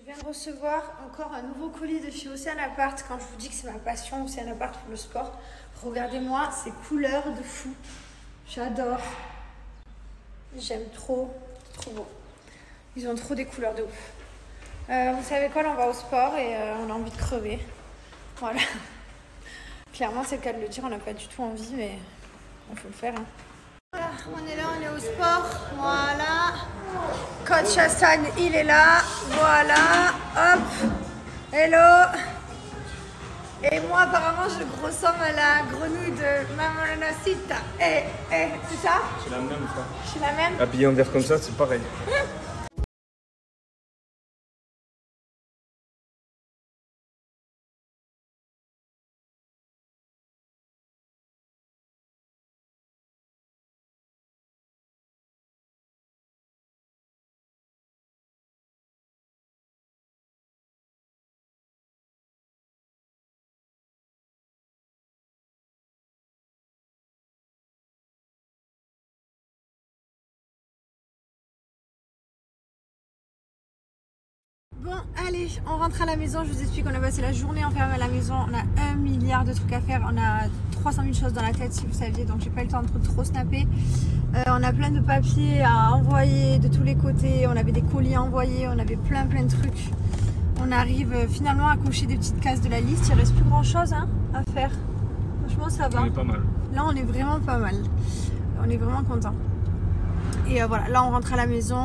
Je viens de recevoir encore un nouveau colis de chez Océan Apart. Quand je vous dis que c'est ma passion, Océan Apart pour le sport, regardez-moi ces couleurs de fou. J'adore. J'aime trop, c'est trop beau. Ils ont trop des couleurs de ouf. Vous savez quoi, là on va au sport et on a envie de crever. Voilà. Clairement c'est le cas de le dire, on n'a pas du tout envie, mais il faut le faire. Hein. Voilà, on est là, on est au sport. Voilà. Coach Hassan, il est là. Voilà. Hop. Hello. Et moi, apparemment, je ressemble à la grenouille de Mamolonacita. C'est ça? C'est la même, ça. C'est la même? Habillé en vert comme ça, c'est pareil. Bon, allez, on rentre à la maison. Je vous explique, on a passé la journée enfermée à la maison. On a 1 milliard de trucs à faire. On a 300 000 choses dans la tête, si vous saviez. Donc, j'ai pas eu le temps de trop snapper. On a plein de papiers à envoyer de tous les côtés. On avait des colis à envoyer. On avait plein de trucs. On arrive finalement à cocher des petites cases de la liste. Il reste plus grand chose hein, à faire. Franchement, ça va. On est pas mal. Là, on est vraiment pas mal. On est vraiment content. Et voilà, là, on rentre à la maison.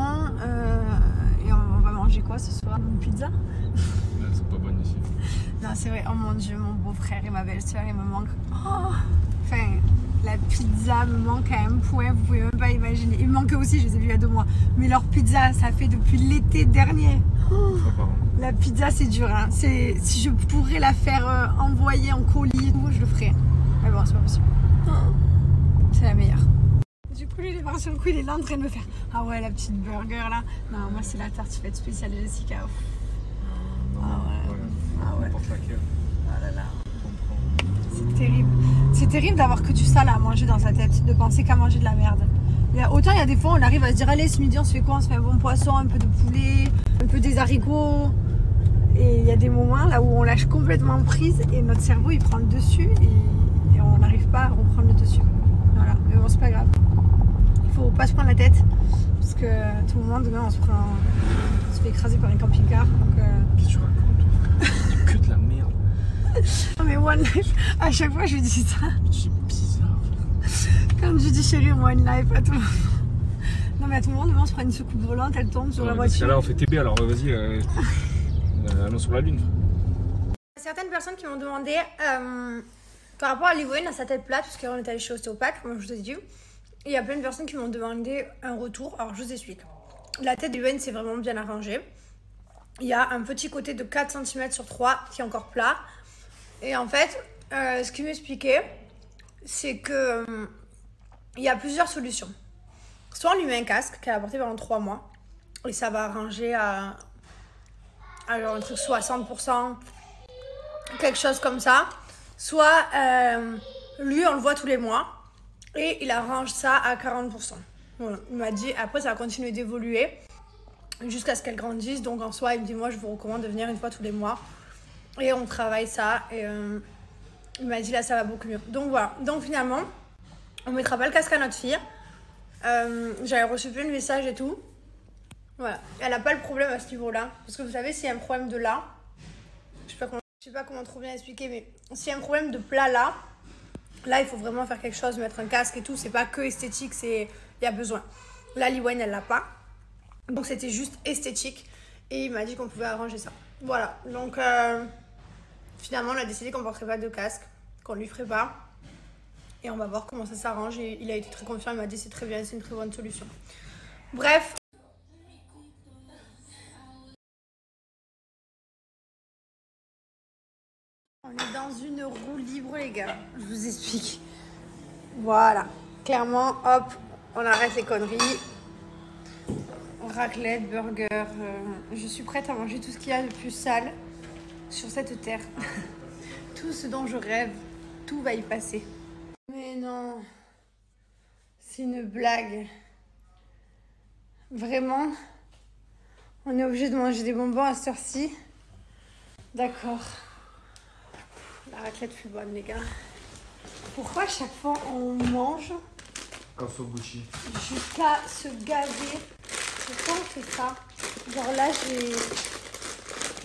Et on va manger quoi ce soir? Une pizza? Là, c'est pas bon ici. Non, c'est vrai. Oh mon Dieu, mon beau-frère et ma belle-sœur, ils me manquent. Oh, enfin, la pizza me manque à un point, vous pouvez même pas imaginer. Ils me manquent aussi, je les ai vus il y a 2 mois. Mais leur pizza, ça fait depuis l'été dernier. Oh, la pizza, c'est dur. Hein. Si je pourrais la faire envoyer en colis, je le ferais. Mais bon, c'est pas possible. Oh, c'est la meilleure. Du coup, lui, il est parti sur le coup, il est là en train de me faire. Ah ouais, la petite burger là. Non, moi, c'est la tartiflette spéciale Jessica. Ah ouais. Ah là là. C'est terrible. C'est terrible d'avoir que du sale à manger dans sa tête, de penser qu'à manger de la merde. Autant il y a des fois, on arrive à se dire, allez, ce midi, on se fait quoi? On se fait un bon poisson, un peu de poulet, un peu des haricots. Et il y a des moments là où on lâche complètement prise et notre cerveau, il prend le dessus et on n'arrive pas à reprendre le dessus. Voilà, mais bon, c'est pas grave. Faut pas se prendre la tête parce que tout le monde demain on se fait écraser par un camping-car Qu'est-ce que tu racontes? C'est que de la merde. Non mais One Life, à chaque fois je dis ça. C'est bizarre. Quand je dis chérie, One Life à tout le monde. Non mais à tout le monde demain on se prend une soucoupe volante, elle tombe sur la voiture. Là on fait TB alors vas-y, allons sur la lune. Certaines personnes qui m'ont demandé par rapport à l'Yvoine à sa tête plate, parce qu'on est allé chez ostéopathe, comme je vous ai dit. Il y a plein de personnes qui m'ont demandé un retour. Alors, je vous explique. La tête d'Yvoine, c'est vraiment bien arrangé. Il y a un petit côté de 4 cm sur 3 qui est encore plat. Et en fait, ce qu'il m'expliquait, c'est que il y a plusieurs solutions. Soit on lui met un casque qu'elle a porté pendant 3 mois. Et ça va arranger à genre un truc 60%, quelque chose comme ça. Soit lui, on le voit tous les mois. Et il arrange ça à 40%. Voilà. Il m'a dit, après ça va continuer d'évoluer jusqu'à ce qu'elle grandisse. Donc en soi, il me dit, moi je vous recommande de venir une fois tous les mois. Et on travaille ça. Et il m'a dit, là ça va beaucoup mieux. Donc voilà. Donc finalement, on ne mettra pas le casque à notre fille. J'avais reçu plein de messages et tout. Voilà. Elle n'a pas le problème à ce niveau-là. Parce que vous savez, s'il y a un problème de là, je sais pas comment trop bien expliquer, mais s'il y a un problème de plat là, il faut vraiment faire quelque chose, mettre un casque et tout. C'est pas que esthétique, il y a besoin. Là, l'Iwan, elle l'a pas. Donc, c'était juste esthétique. Et il m'a dit qu'on pouvait arranger ça. Voilà. Donc, finalement, on a décidé qu'on ne porterait pas de casque, qu'on ne lui ferait pas. Et on va voir comment ça s'arrange. Et il a été très confiant. Il m'a dit c'est très bien, c'est une très bonne solution. Bref. On est dans une roue libre, les gars. Je vous explique. Voilà. Clairement, hop, on arrête les conneries. Raclette, burger. Je suis prête à manger tout ce qu'il y a de plus sale sur cette terre. Tout ce dont je rêve, tout va y passer. Mais non. C'est une blague. Vraiment. On est obligé de manger des bonbons à cette heure-ci. D'accord. La raclette fut bonne, les gars. Pourquoi à chaque fois on mange Quand faut Gucci. jusqu'à se gaver? Pourquoi on fait ça? Genre là,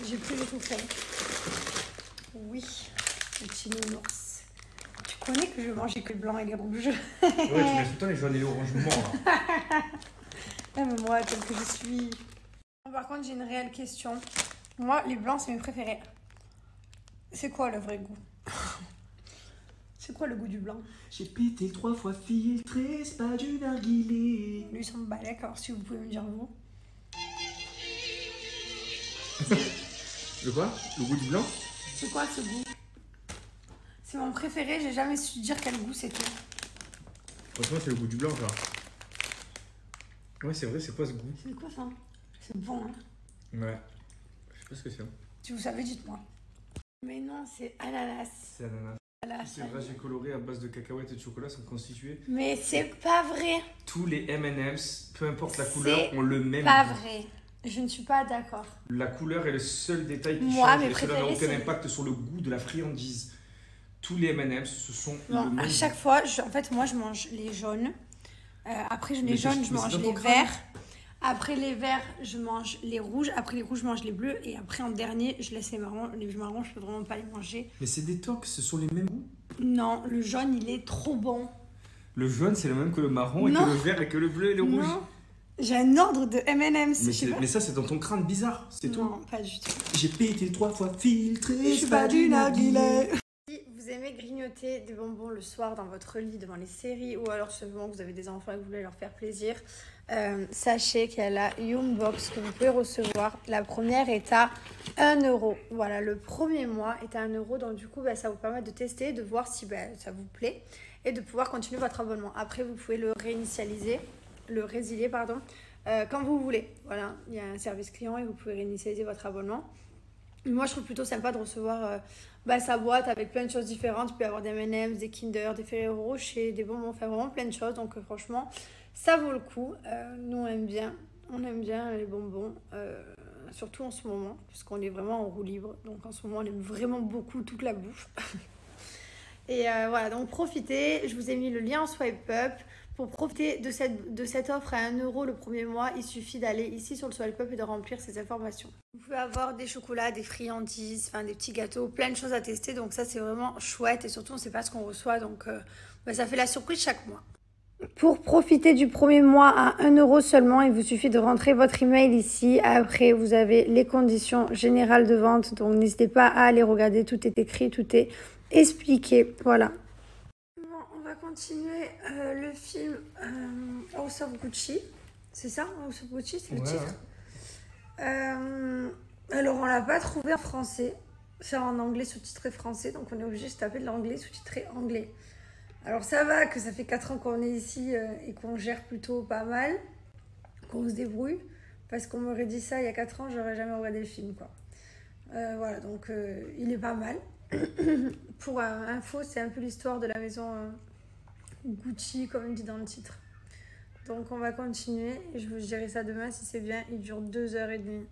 j'ai plus du tout faim. Oui, le petit nounours. Tu connais que je mangeais que le blanc et les rouges. Ouais, tu mets tout le temps les jaunes et les oranges morts là. Ah, mais moi, telle que je suis. Par contre, j'ai une réelle question. Moi, les blancs, c'est mes préférés. C'est quoi le vrai goût? C'est quoi le goût du blanc? J'ai pété 3 fois filtré, c'est pas du narguilé. Lui, ça me bat, d'accord, si vous pouvez me dire vous. Le quoi? Le goût du blanc? C'est quoi ce goût? C'est mon préféré, j'ai jamais su dire quel goût c'était. Franchement, c'est le goût du blanc, genre. Ouais, c'est vrai, c'est quoi ce goût? C'est quoi ça? C'est bon, hein? Ouais. Je sais pas ce que c'est. Si vous savez, dites-moi. Mais non, c'est ananas. C'est ananas. Voilà, Ces dragées colorées à base de cacahuètes et de chocolat sont constitués. mais c'est pas vrai. Tous les M&M's, peu importe la couleur, C'est ont le même pas goût. vrai. Je ne suis pas d'accord. La couleur est le seul détail qui Moi, change mes et cela n'a préférés, aucun c'est- impact sur le goût de la friandise. Tous les M&M's, ce sont Non, le même à goût. chaque fois, en fait, moi, je mange les jaunes. Après, Mais les c'est- jaunes, mais je mange c'est dans les ton crâne. verts. Après les verts, je mange les rouges. Après les rouges, je mange les bleus. Et après, en dernier, je laisse les marrons. Les marrons, je peux vraiment pas les manger. Mais c'est détox, ce sont les mêmes goûts. Non, le jaune, il est trop bon. Le jaune, c'est le même que le marron, et Non. que le vert, et que le bleu et le rouge. Non, j'ai un ordre de M&M's. Mais, je sais pas. mais ça, c'est dans ton crâne bizarre, c'est tout. Non, pas du tout. J'ai pété 3 fois filtré, Je suis c'est pas du narguilé. narguilé. Si vous aimez grignoter des bonbons le soir dans votre lit devant les séries ou alors simplement que vous avez des enfants et que vous voulez leur faire plaisir, sachez qu'il y a la Youngbox que vous pouvez recevoir. La première est à 1 euro. Voilà, le premier mois est à 1 euro. Donc du coup, ça vous permet de tester, de voir si ça vous plaît et de pouvoir continuer votre abonnement. Après, vous pouvez le résilier, quand vous voulez. Voilà, il y a un service client et vous pouvez réinitialiser votre abonnement. Moi, je trouve plutôt sympa de recevoir sa boîte avec plein de choses différentes. Il peut y avoir des M&M's, des Kinder, des Ferrero Rocher, des bonbons, enfin vraiment plein de choses. Donc franchement, ça vaut le coup. Nous, on aime bien les bonbons, surtout en ce moment, parce qu'on est vraiment en roue libre. Donc en ce moment, on aime vraiment beaucoup toute la bouffe. Et voilà, donc profitez. Je vous ai mis le lien en swipe up. Pour profiter de cette offre à 1 euro le premier mois, il suffit d'aller ici sur le swipe up et de remplir ces informations. Vous pouvez avoir des chocolats, des friandises, des petits gâteaux, plein de choses à tester. Donc ça, c'est vraiment chouette. Et surtout, on ne sait pas ce qu'on reçoit. Donc ça fait la surprise chaque mois. Pour profiter du premier mois à 1 euro seulement, il vous suffit de rentrer votre email ici. Après, vous avez les conditions générales de vente. Donc n'hésitez pas à aller regarder. Tout est écrit, tout est expliqué. Voilà. On va continuer le film House of Gucci. C'est ça, House of Gucci, c'est le titre. Alors, on l'a pas trouvé en français. C'est en anglais sous-titré français. Donc, on est obligé de se taper de l'anglais sous-titré anglais. Alors, ça va que ça fait 4 ans qu'on est ici et qu'on gère plutôt pas mal. Qu'on se débrouille. Parce qu'on m'aurait dit ça il y a 4 ans, j'aurais jamais regardé le film, quoi. Voilà, donc il est pas mal. Pour info, c'est un peu l'histoire de la maison Gucci, comme on dit dans le titre. Donc on va continuer et je vous dirai ça demain si c'est bien. Il dure 2h30.